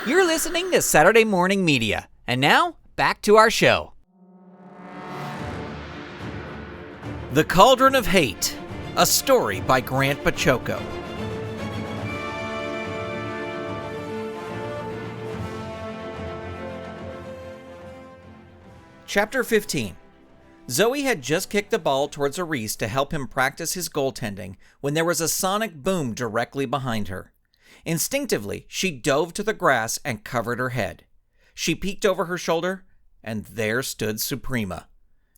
You're listening to Saturday Morning Media. And now, back to our show. The Cauldron of Hate, a story by Grant Baciocco. Chapter 15. Zoe had just kicked the ball towards Reese to help him practice his goaltending when there was a sonic boom directly behind her. Instinctively, she dove to the grass and covered her head. She peeked over her shoulder, and there stood Suprema.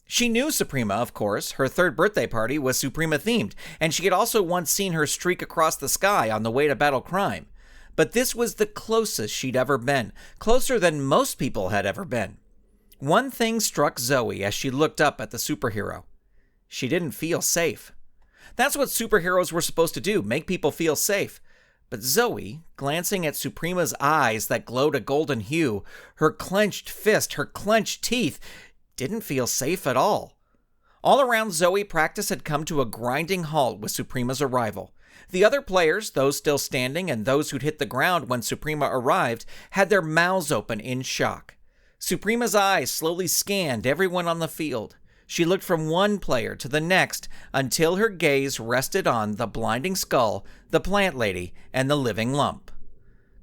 She knew Suprema, of course. Her third birthday party was Suprema-themed, and she had also once seen her streak across the sky on the way to battle crime. But this was the closest she'd ever been, closer than most people had ever been. One thing struck Zoe as she looked up at the superhero. She didn't feel safe. That's what superheroes were supposed to do, make people feel safe. But Zoe, glancing at Suprema's eyes that glowed a golden hue, her clenched fist, her clenched teeth, didn't feel safe at all. All around Zoe, practice had come to a grinding halt with Suprema's arrival. The other players, those still standing and those who'd hit the ground when Suprema arrived, had their mouths open in shock. Suprema's eyes slowly scanned everyone on the field. She looked from one player to the next until her gaze rested on the blinding skull, the plant lady, and the living lump.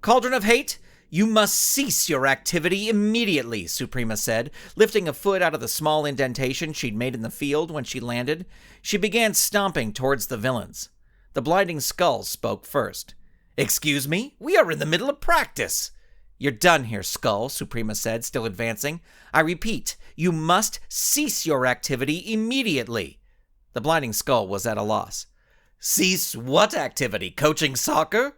Cauldron of Hate, you must cease your activity immediately, Suprema said, lifting a foot out of the small indentation she'd made in the field when she landed. She began stomping towards the villains. The blinding skull spoke first. Excuse me, we are in the middle of practice. You're done here, Skull, Suprema said, still advancing. I repeat, you must cease your activity immediately. The blinding skull was at a loss. Cease what activity? Coaching soccer?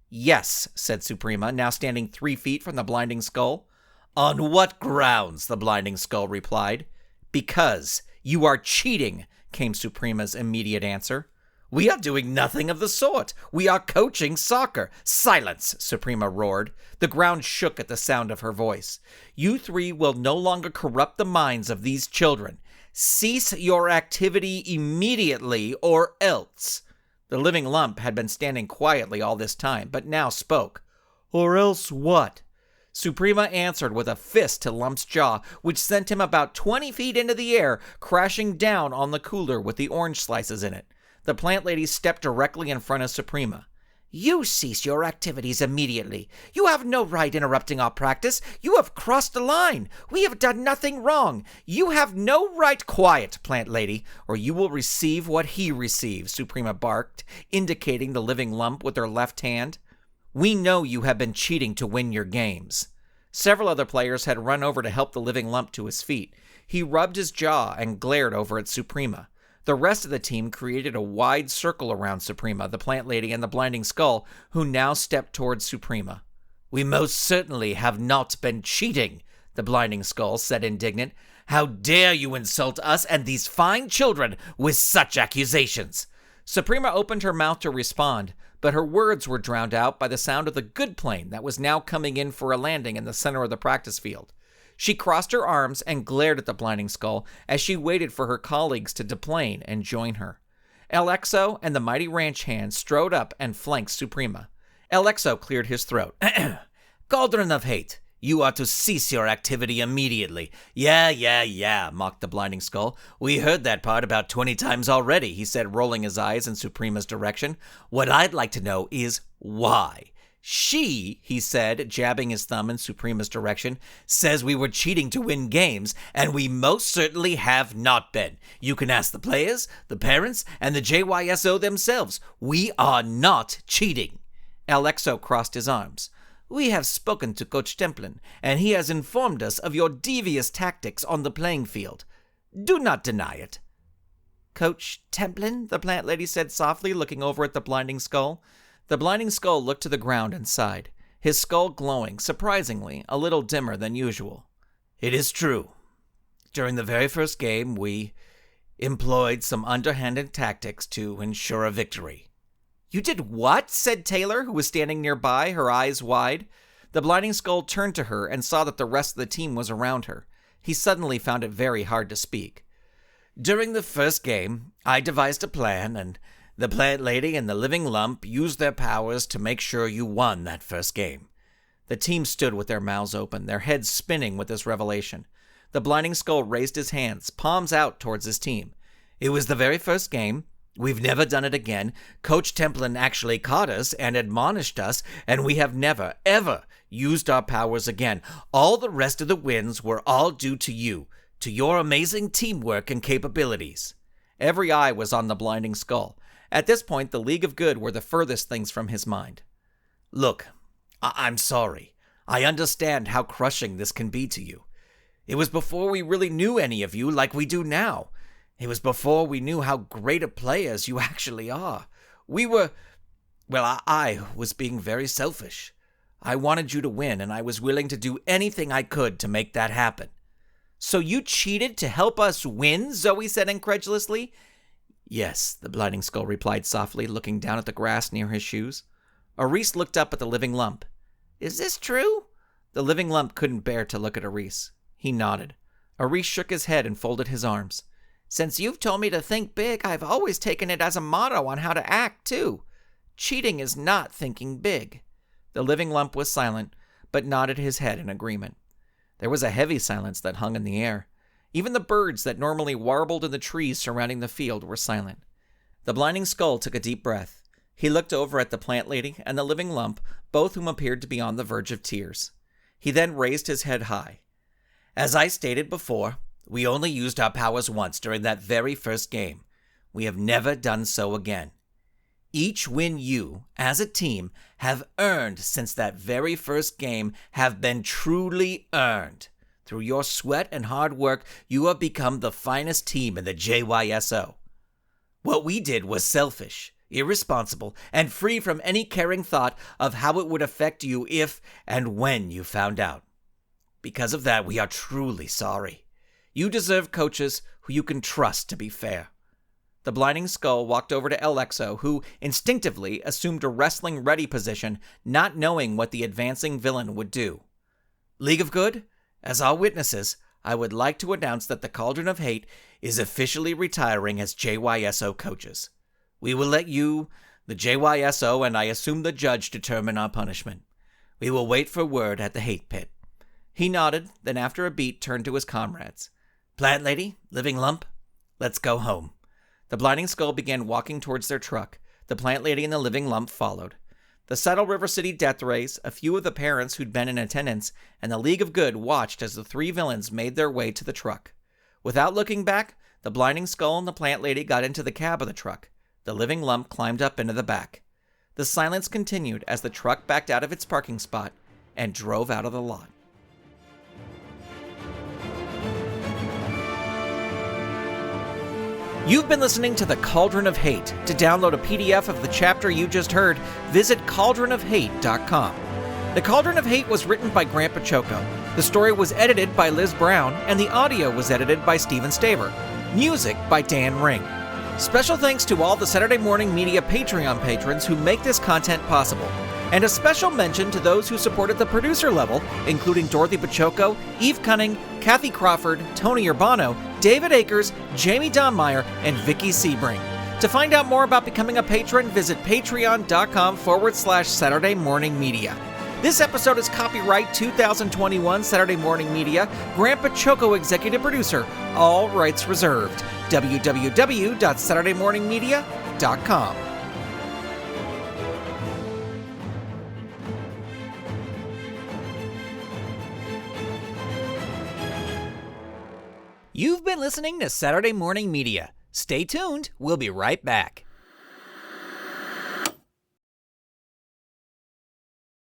Yes, said Suprema, now standing 3 feet from the blinding skull. On what grounds? The blinding skull replied. Because you are cheating, came Suprema's immediate answer. We are doing nothing of the sort. We are coaching soccer. Silence, Suprema roared. The ground shook at the sound of her voice. You three will no longer corrupt the minds of these children. Cease your activity immediately or else. The living lump had been standing quietly all this time, but now spoke. Or else what? Suprema answered with a fist to Lump's jaw, which sent him about 20 feet into the air, crashing down on the cooler with the orange slices in it. The plant lady stepped directly in front of Suprema. You cease your activities immediately. You have no right interrupting our practice. You have crossed the line. We have done nothing wrong. You have no right. Quiet, plant lady, or you will receive what he receives, Suprema barked, indicating the living lump with her left hand. We know you have been cheating to win your games. Several other players had run over to help the living lump to his feet. He rubbed his jaw and glared over at Suprema. The rest of the team created a wide circle around Suprema, the plant lady, and the blinding skull, who now stepped towards Suprema. We most certainly have not been cheating, the blinding skull said indignant. How dare you insult us and these fine children with such accusations? Suprema opened her mouth to respond, but her words were drowned out by the sound of the good plane that was now coming in for a landing in the center of the practice field. She crossed her arms and glared at the blinding skull as she waited for her colleagues to deplane and join her. El Exo and the mighty ranch hand strode up and flanked Suprema. El Exo cleared his throat. Cauldron of Hate, you are to cease your activity immediately. Yeah, mocked the blinding skull. We heard that part about 20 times already, he said, rolling his eyes in Suprema's direction. What I'd like to know is why. She, he said, jabbing his thumb in Suprema's direction, says we were cheating to win games, and we most certainly have not been. You can ask the players, the parents, and the JYSO themselves. We are not cheating. El Exo crossed his arms. We have spoken to Coach Templin, and he has informed us of your devious tactics on the playing field. Do not deny it. Coach Templin, the plant lady said softly, looking over at the blinding skull. The blinding skull looked to the ground and sighed, his skull glowing, surprisingly, a little dimmer than usual. It is true. During the very first game, we employed some underhanded tactics to ensure a victory. You did what? Said Taylor, who was standing nearby, her eyes wide. The blinding skull turned to her and saw that the rest of the team was around her. He suddenly found it very hard to speak. During the first game, I devised a plan, and the plant lady and the living lump used their powers to make sure you won that first game. The team stood with their mouths open, their heads spinning with this revelation. The Blinding Skull raised his hands, palms out towards his team. It was the very first game. We've never done it again. Coach Templin actually caught us and admonished us, and we have never, ever used our powers again. All the rest of the wins were all due to you, to your amazing teamwork and capabilities. Every eye was on the Blinding Skull. At this point, the League of Good were the furthest things from his mind. Look, I'm sorry. I understand how crushing this can be to you. It was before we really knew any of you like we do now. It was before we knew how great a players you actually are. I was being very selfish. I wanted you to win, and I was willing to do anything I could to make that happen. So you cheated to help us win? Zoe said incredulously. Yes, the Blinding Skull replied softly, looking down at the grass near his shoes. Aris looked up at the living lump. Is this true? The living lump couldn't bear to look at Aris. He nodded. Aris shook his head and folded his arms. Since you've told me to think big, I've always taken it as a motto on how to act, too. Cheating is not thinking big. The living lump was silent, but nodded his head in agreement. There was a heavy silence that hung in the air. Even the birds that normally warbled in the trees surrounding the field were silent. The Blinding Skull took a deep breath. He looked over at the plant lady and the living lump, both whom appeared to be on the verge of tears. He then raised his head high. As I stated before, we only used our powers once during that very first game. We have never done so again. Each win you, as a team, have earned since that very first game have been truly earned. Through your sweat and hard work, you have become the finest team in the JYSO. What we did was selfish, irresponsible, and free from any caring thought of how it would affect you if and when you found out. Because of that, we are truly sorry. You deserve coaches who you can trust to be fair. The Blinding Skull walked over to Alexo, who instinctively assumed a wrestling-ready position, not knowing what the advancing villain would do. League of Good, as our witnesses, I would like to announce that the Cauldron of Hate is officially retiring as JYSO coaches. We will let you, the JYSO, and I assume the judge determine our punishment. We will wait for word at the Hate Pit. He nodded, then after a beat turned to his comrades. Plant Lady, Living Lump, let's go home. The Blinding Skull began walking towards their truck. The Plant Lady and the Living Lump followed. The Saddle River City Death Race, a few of the parents who'd been in attendance, and the League of Good watched as the three villains made their way to the truck. Without looking back, the Blinding Skull and the Plant Lady got into the cab of the truck. The Living Lump climbed up into the back. The silence continued as the truck backed out of its parking spot and drove out of the lot. You've been listening to The Cauldron of Hate. To download a PDF of the chapter you just heard, visit cauldronofhate.com. The Cauldron of Hate was written by Grant Baciocco. The story was edited by Liz Brown, and the audio was edited by Steven Staver. Music by Dan Ring. Special thanks to all the Saturday Morning Media Patreon patrons who make this content possible. And a special mention to those who supported the producer level, including Dorothy Baciocco, Eve Cunning, Kathy Crawford, Tony Urbano, David Akers, Jamie Donmeyer, and Vicky Sebring. To find out more about becoming a patron, visit patreon.com/Saturday Morning Media. This episode is copyright 2021 Saturday Morning Media, Grant Baciocco executive producer, all rights reserved. www.saturdaymorningmedia.com. You've been listening to Saturday Morning Media. Stay tuned. We'll be right back.